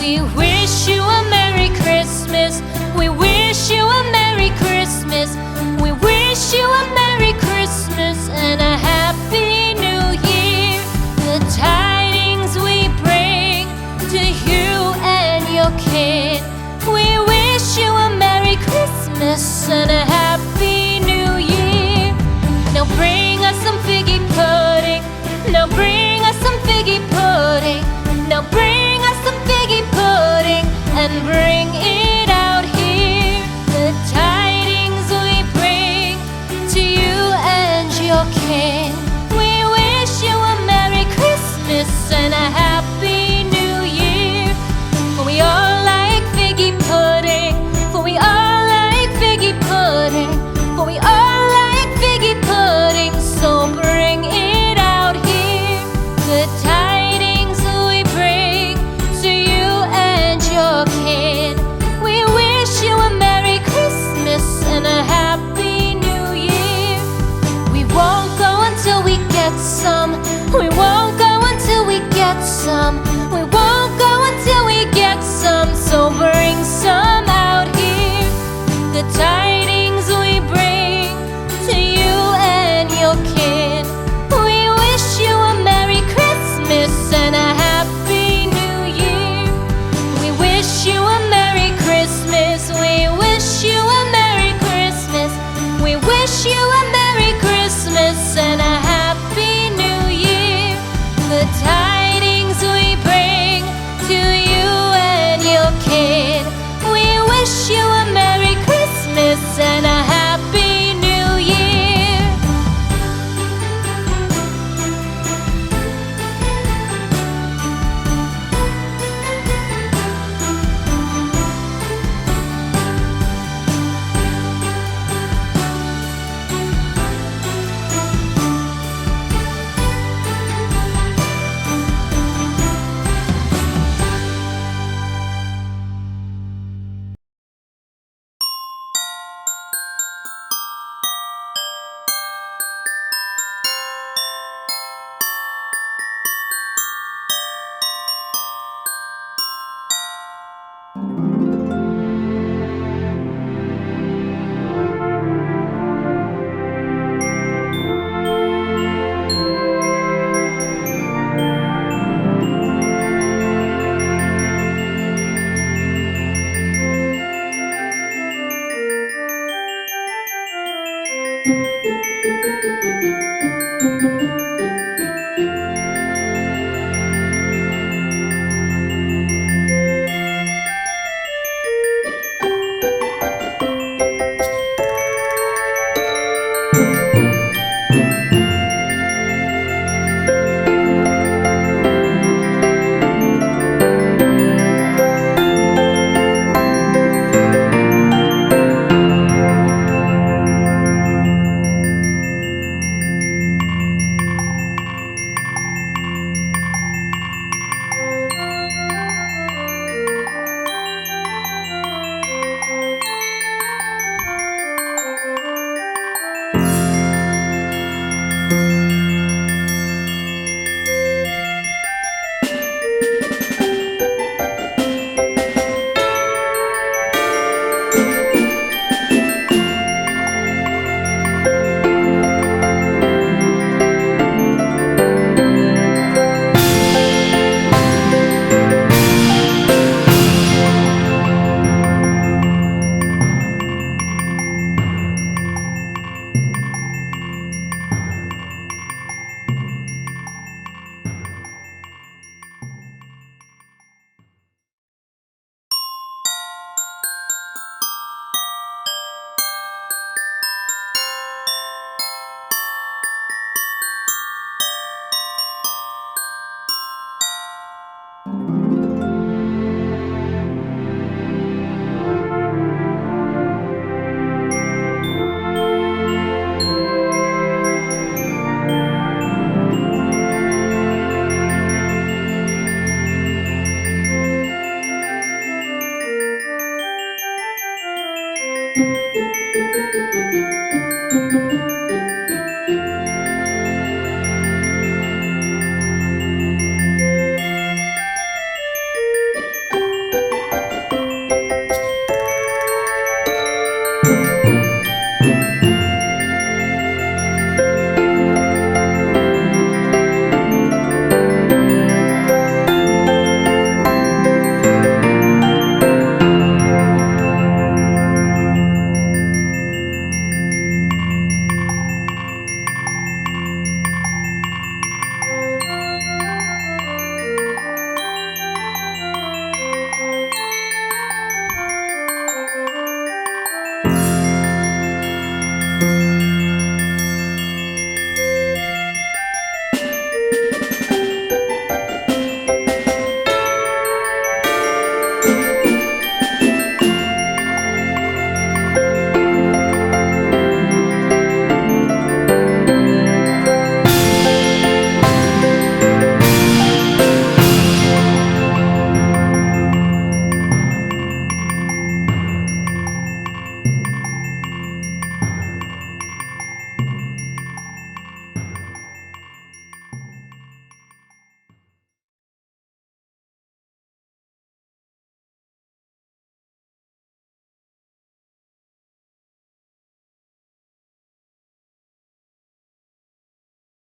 We wish you a Merry Christmas. We wish you a Merry Christmas. We wish you a Merry Christmas and a Happy New Year. The tidings we bring to you and your kin. We wish you a Merry Christmas and a Happy New Year. Now bring us some figgy pudding. Now bring us some figgy pudding. Now bring us some figgy pudding and bring it out here. The tidings we bring to you and your kin. We wish you a Merry Christmas and a Happy New Year. For we all like figgy pudding. For we all like figgy pudding. For we all like figgy pudding. So bring it out here. The tidings we bring to you and your kin. We wish you a Merry Christmas and a Happy New Year. We won't go until we get some. We won't go until we get some. We won't go until we get some. So bring some out here. The tidings we bring to you and your kin. We wish you a Merry Christmas and a Happy New Year. We wish you a Merry Christmas. We wish you a Merry Christmas. We wish you a Merry Christmas and a Happy New Year. The tidings we bring to you and your kin. We wish you a Merry Christmas and a Happy New Year.